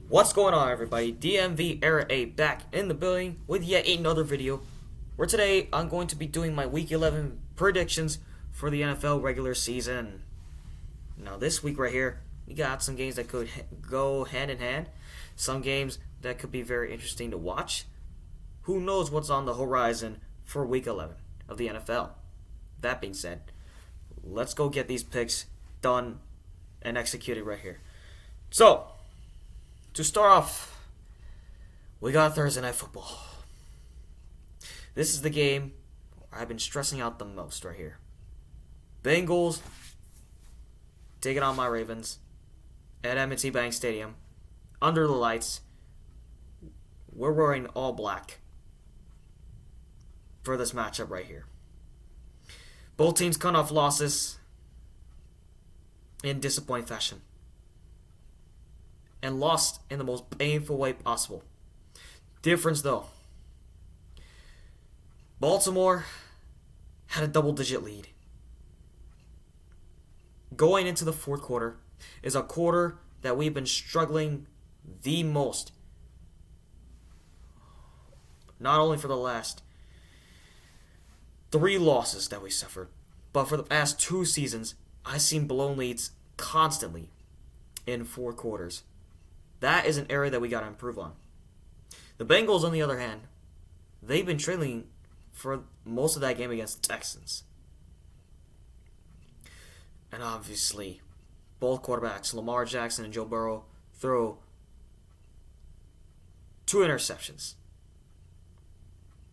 What's going on, everybody? DMV Era 8 back in the building with yet another video where today I'm going to be doing my Week 11 predictions for the NFL regular season. Now this week right here, we got some games that could go hand in hand, some games that could be very interesting to watch. Who knows what's on the horizon for Week 11 of the NFL? That being said, let's go get these picks done and executed right here. So, to start off, we got Thursday Night Football. This is the game I've been stressing out the most right here. Bengals taking on my Ravens at M&T Bank Stadium under the lights. We're wearing all black for this matchup right here. Both teams cut off losses in disappointing fashion and lost in the most painful way possible. Difference though, Baltimore had a double-digit lead. Going into the fourth quarter is a quarter that we've been struggling the most. Not only for the last 3 losses that we suffered, but for the past 2 seasons, I've seen blown leads constantly in 4 quarters. That is an area that we got to improve on. The Bengals, on the other hand, they've been trailing for most of that game against the Texans. And obviously, both quarterbacks, Lamar Jackson and Joe Burrow, throw 2 interceptions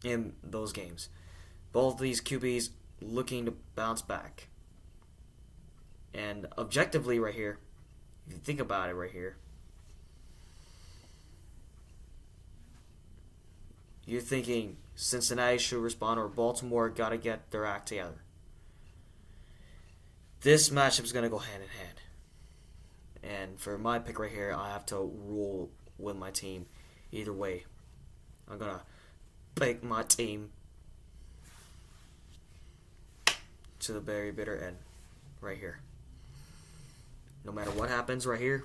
in those games. Both of these QBs looking to bounce back. And objectively right here, if you think about it right here, you're thinking Cincinnati should respond or Baltimore got to get their act together. This matchup is going to go hand in hand. And for my pick right here, I have to rule with my team either way. I'm going to pick my team to the very bitter end right here. No matter what happens right here,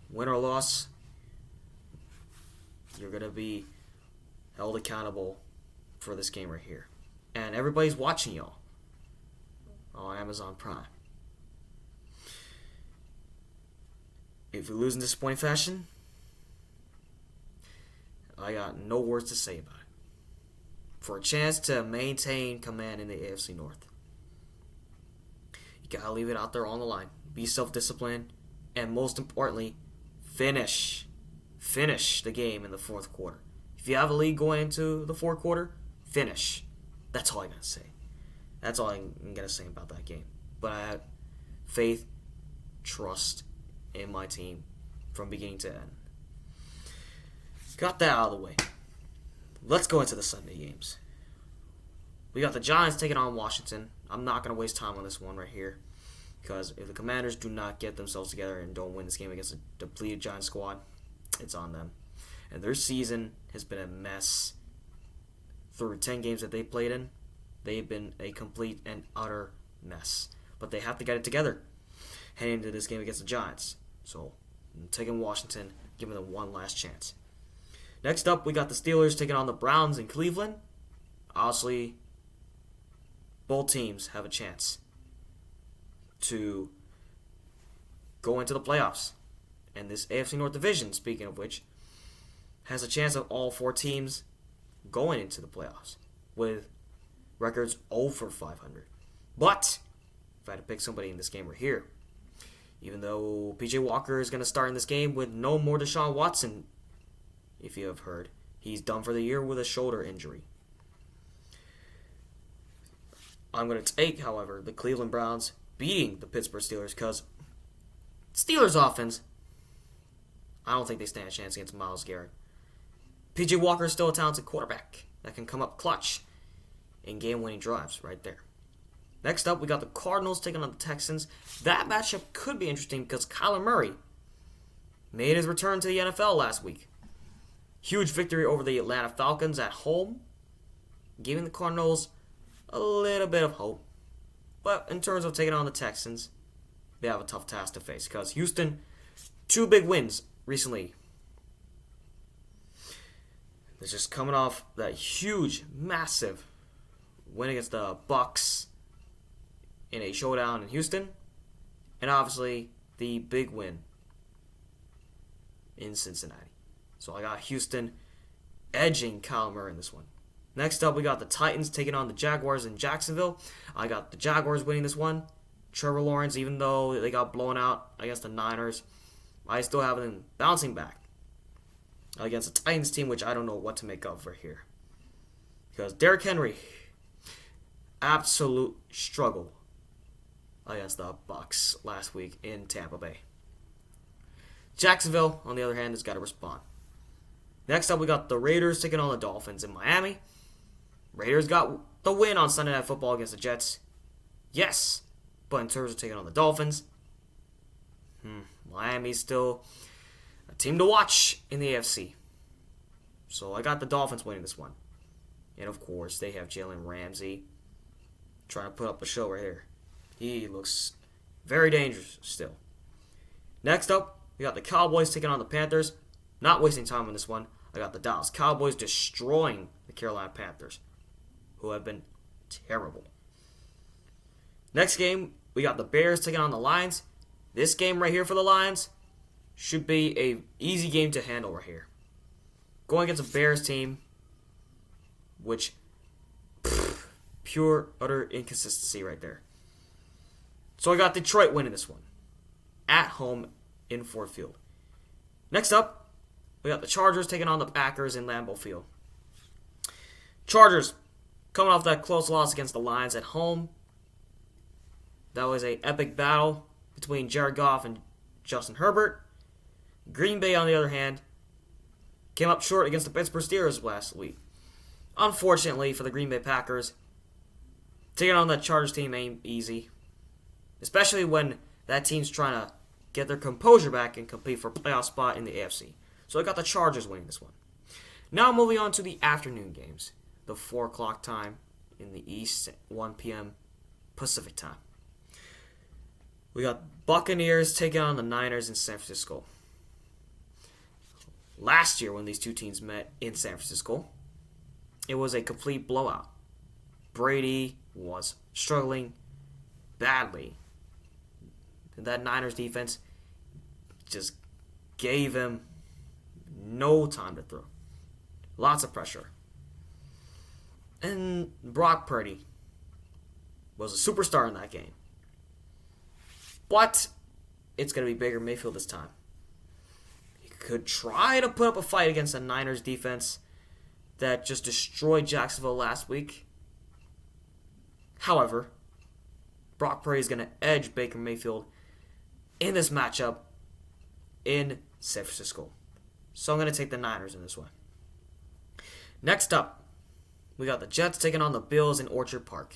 win or loss, you're going to be held accountable for this game right here. And everybody's watching y'all on Amazon Prime. If we lose in disappointing fashion, I got no words to say about it. For a chance to maintain command in the AFC North, you gotta leave it out there on the line. Be self-disciplined, and most importantly, finish the game in the fourth quarter. If you have a lead going into the fourth quarter, finish. That's all I gotta say. That's all I'm gonna say about that game. But I have faith, trust in my team from beginning to end. Got that out of the way. Let's go into the Sunday games. We got the Giants taking on Washington. I'm not gonna waste time on this one right here, because if the Commanders do not get themselves together and don't win this game against a depleted Giants squad, it's on them. And their season has been a mess. Through 10 games that they played in, they've been a complete and utter mess. But they have to get it together heading into this game against the Giants. So I'm taking Washington, giving them one last chance. Next up, we got the Steelers taking on the Browns in Cleveland. Obviously, both teams have a chance to go into the playoffs. And this AFC North division, speaking of which, has a chance of all 4 teams going into the playoffs with records over 500. But if I had to pick somebody in this game right here, even though PJ Walker is going to start in this game with no more Deshaun Watson, if you have heard, he's done for the year with a shoulder injury. I'm going to take, however, the Cleveland Browns beating the Pittsburgh Steelers, because Steelers offense, I don't think they stand a chance against Myles Garrett. PJ Walker is still a talented quarterback that can come up clutch in game-winning drives right there. Next up, we got the Cardinals taking on the Texans. That matchup could be interesting because Kyler Murray made his return to the NFL last week. Huge victory over the Atlanta Falcons at home, giving the Cardinals a little bit of hope. But in terms of taking on the Texans, they have a tough task to face because Houston two big wins recently. They're just coming off that huge, massive win against the Bucks in a showdown in Houston. And obviously, the big win in Cincinnati. So I got Houston edging Kyler Murray in this one. Next up, we got the Titans taking on the Jaguars in Jacksonville. I got the Jaguars winning this one. Trevor Lawrence, even though they got blown out against the Niners, I still have them bouncing back against a Titans team, which I don't know what to make of right here. Because Derrick Henry, absolute struggle against the Bucks last week in Tampa Bay. Jacksonville, on the other hand, has got to respond. Next up, we got the Raiders taking on the Dolphins in Miami. Raiders got the win on Sunday Night Football against the Jets. Yes, but in terms of taking on the Dolphins, Miami's still a team to watch in the AFC. So I got the Dolphins winning this one. And of course, they have Jalen Ramsey trying to put up a show right here. He looks very dangerous still. Next up, we got the Cowboys taking on the Panthers. Not wasting time on this one. I got the Dallas Cowboys destroying the Carolina Panthers, who have been terrible. Next game, we got the Bears taking on the Lions. This game right here for the Lions should be an easy game to handle right here. Going against a Bears team, which, pure, utter inconsistency right there. So I got Detroit winning this one. At home in Ford Field. Next up, we got the Chargers taking on the Packers in Lambeau Field. Chargers coming off that close loss against the Lions at home. That was an epic battle between Jared Goff and Justin Herbert. Green Bay, on the other hand, came up short against the Pittsburgh Steelers last week. Unfortunately for the Green Bay Packers, taking on that Chargers team ain't easy. Especially when that team's trying to get their composure back and compete for a playoff spot in the AFC. So I got the Chargers winning this one. Now moving on to the afternoon games. The 4 o'clock time in the East, 1 p.m. Pacific time. We got Buccaneers taking on the Niners in San Francisco. Last year when these two teams met in San Francisco, it was a complete blowout. Brady was struggling badly. And that Niners defense just gave him no time to throw. Lots of pressure. And Brock Purdy was a superstar in that game. But it's going to be Baker Mayfield this time. He could try to put up a fight against the Niners defense that just destroyed Jacksonville last week. However, Brock Purdy is going to edge Baker Mayfield in this matchup in San Francisco. So I'm going to take the Niners in this one. Next up, we got the Jets taking on the Bills in Orchard Park.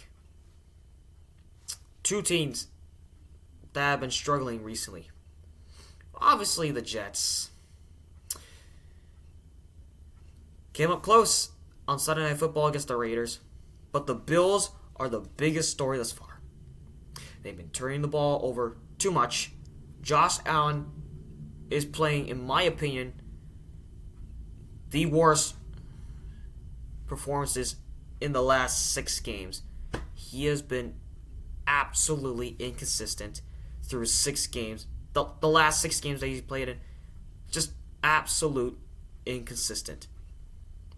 Two teams that have been struggling recently. Obviously, the Jets came up close on Sunday Night Football against the Raiders, but the Bills are the biggest story thus far. They've been turning the ball over too much. Josh Allen is playing, in my opinion, the worst performances in the last 6 games. He has been absolutely inconsistent through 6 games. The last 6 games that he's played in, just absolute inconsistent.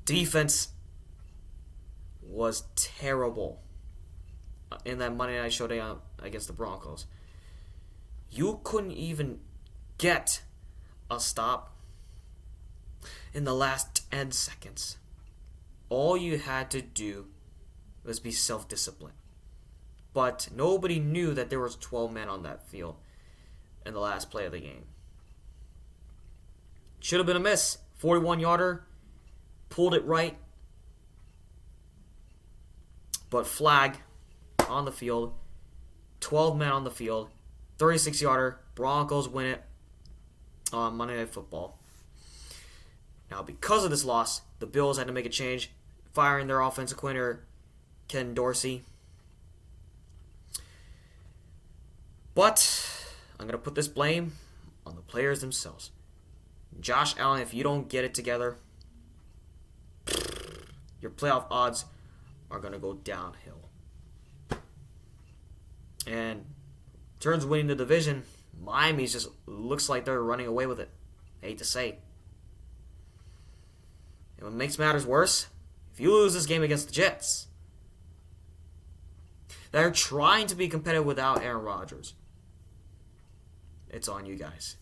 Defense was terrible in that Monday Night Showdown against the Broncos. You couldn't even get a stop in the last 10 seconds. All you had to do was be self-disciplined. But nobody knew that there was 12 men on that field in the last play of the game. Should have been a miss. 41-yarder. Pulled it right. But flag on the field. 12 men on the field. 36-yarder. Broncos win it on Monday Night Football. Now, because of this loss, the Bills had to make a change, firing their offensive coordinator, Ken Dorsey. But I'm going to put this blame on the players themselves. Josh Allen, if you don't get it together, your playoff odds are going to go downhill. And in terms of winning the division, Miami just looks like they're running away with it. I hate to say. And what makes matters worse, if you lose this game against the Jets, they're trying to be competitive without Aaron Rodgers. It's on you guys.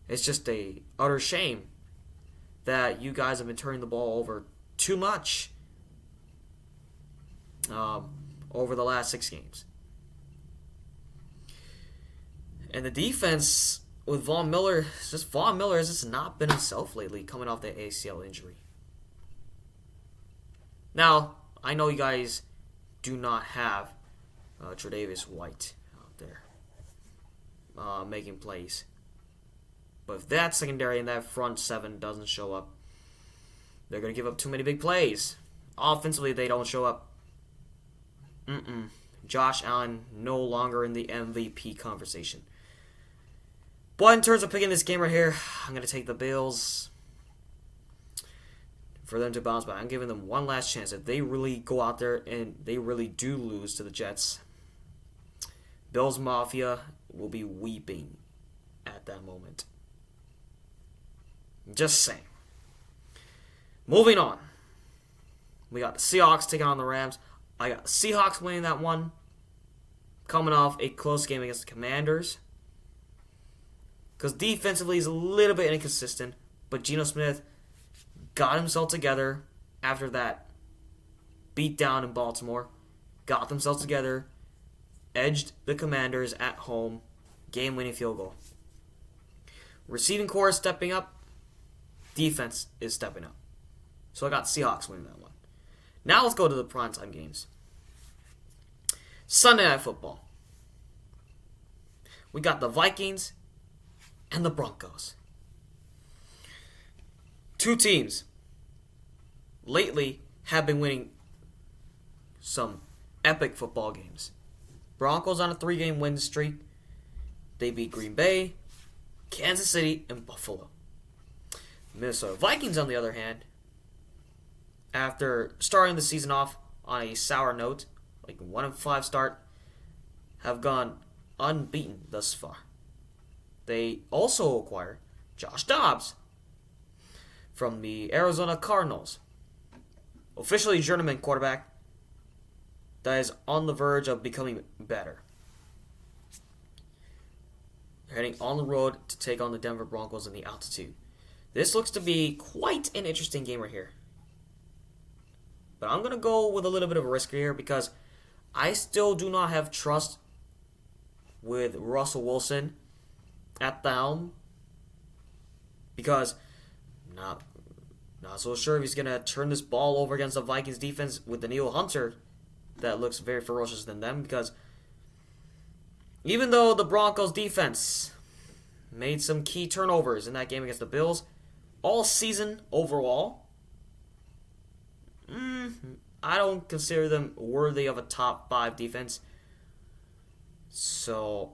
It's just a utter shame that you guys have been turning the ball over too much over the last 6 games. And the defense with Von Miller has just not been himself lately, coming off the ACL injury. Now, I know you guys do not have Tre'Davious White out there making plays. But if that secondary and that front 7 doesn't show up, they're going to give up too many big plays. Offensively, they don't show up. Josh Allen no longer in the MVP conversation. But in terms of picking this game right here, I'm going to take the Bills for them to bounce back. I'm giving them one last chance. If they really go out there and they really do lose to the Jets, Bills Mafia will be weeping at that moment. Just saying. Moving on. We got the Seahawks taking on the Rams. I got the Seahawks winning that one. Coming off a close game against the Commanders. Because defensively he's a little bit inconsistent. But Geno Smith got himself together after that beatdown in Baltimore. Got themselves together. Edged the Commanders at home. Game-winning field goal. Receiving core is stepping up. Defense is stepping up. So I got Seahawks winning that one. Now let's go to the primetime games. Sunday Night Football. We got the Vikings and the Broncos. 2 teams lately have been winning some epic football games. Broncos on a 3-game win streak. They beat Green Bay, Kansas City, and Buffalo. Minnesota Vikings, on the other hand, after starting the season off on a sour note, like 1-5 start, have gone unbeaten thus far. They also acquire Josh Dobbs from the Arizona Cardinals, officially journeyman quarterback that is on the verge of becoming better. They're heading on the road to take on the Denver Broncos in the altitude. This looks to be quite an interesting game right here. But I'm going to go with a little bit of a risk here because I still do not have trust with Russell Wilson at the helm. Because not so sure if he's going to turn this ball over against the Vikings defense with Danielle Hunter that looks very ferocious than them. Because even though the Broncos defense made some key turnovers in that game against the Bills, all season overall, I don't consider them worthy of a top 5 defense. So,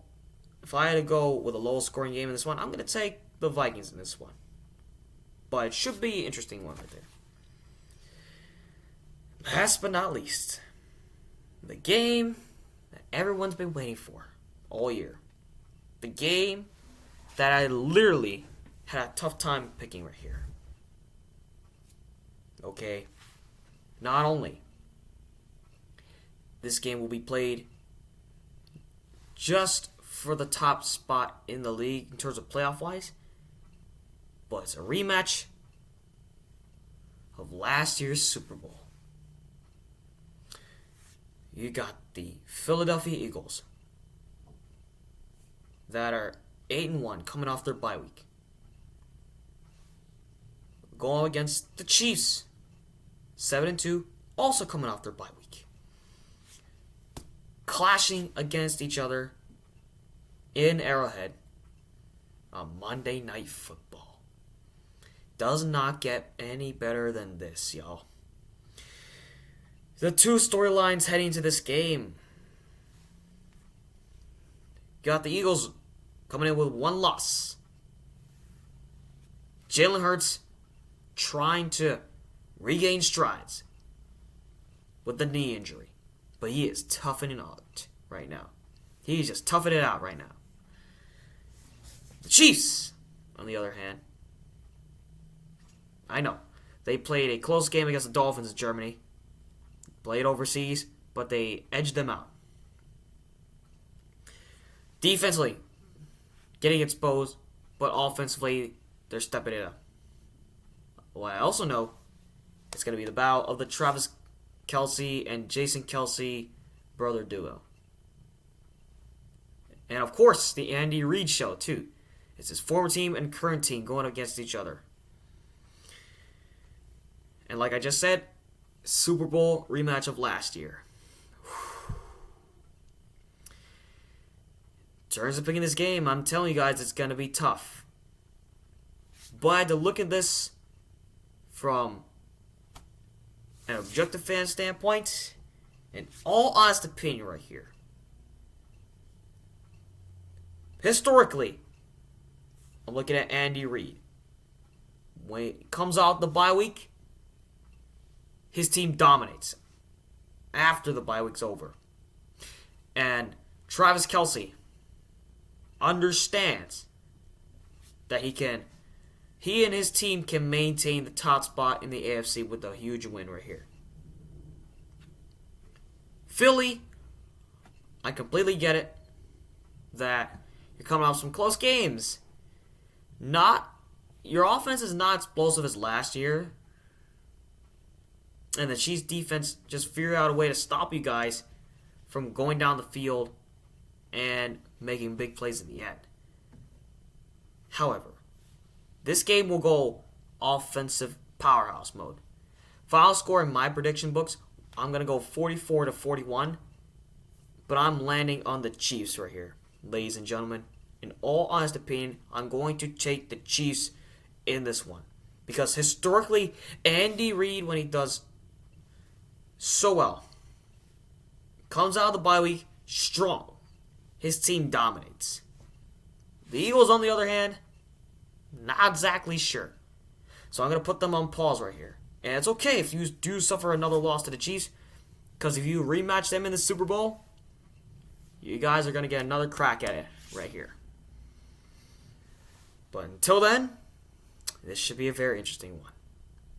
if I had to go with a low-scoring game in this one, I'm going to take the Vikings in this one. But it should be an interesting one right there. Last but not least, the game that everyone's been waiting for all year. The game that I literally had a tough time picking right here. Okay. Not only this game will be played just for the top spot in the league in terms of playoff-wise, but it's a rematch of last year's Super Bowl. You got the Philadelphia Eagles that are 8-1 coming off their bye week, going against the Chiefs, 7-2, also coming off their bye week. Clashing against each other in Arrowhead on Monday Night Football. Does not get any better than this, y'all. The 2 storylines heading to this game. Got the Eagles coming in with one loss. Jalen Hurts trying to regain strides with the knee injury. But he is toughening out right now. He's just toughing it out right now. The Chiefs, on the other hand, I know, they played a close game against the Dolphins in Germany. Played overseas, but they edged them out. Defensively, getting exposed, but offensively, they're stepping it up. What I also know, it's going to be the battle of the Travis Kelce and Jason Kelce brother duo. And of course, the Andy Reid show, too. It's his former team and current team going against each other. And like I just said, Super Bowl rematch of last year. In terms of picking this game, I'm telling you guys it's going to be tough. But to look at this from an objective fan standpoint, in all honest opinion right here, historically, I'm looking at Andy Reid. When it comes out the bye week, his team dominates after the bye week's over. And Travis Kelce understands that he and his team can maintain the top spot in the AFC with a huge win right here. Philly, I completely get it that you're coming off some close games. Your offense is not explosive as last year. And the Chiefs defense just figured out a way to stop you guys from going down the field and making big plays in the end. However, this game will go offensive powerhouse mode. Final score in my prediction books, I'm going to go 44-41. But I'm landing on the Chiefs right here. Ladies and gentlemen, in all honest opinion, I'm going to take the Chiefs in this one. Because historically, Andy Reid, when he does so well, comes out of the bye week strong. His team dominates. The Eagles, on the other hand, not exactly sure. So I'm going to put them on pause right here. And it's okay if you do suffer another loss to the Chiefs, because if you rematch them in the Super Bowl, you guys are going to get another crack at it right here. But until then, this should be a very interesting one.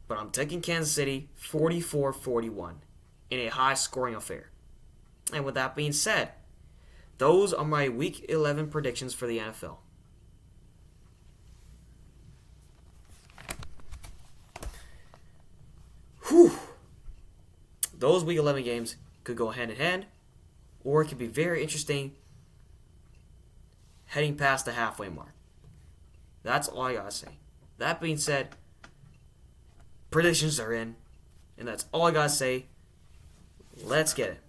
But I'm taking Kansas City 44-41 in a high-scoring affair. And with that being said, those are my Week 11 predictions for the NFL. Whew. Those Week 11 games could go hand in hand, or it could be very interesting heading past the halfway mark. That's all I gotta say. That being said, predictions are in, and that's all I gotta say. Let's get it.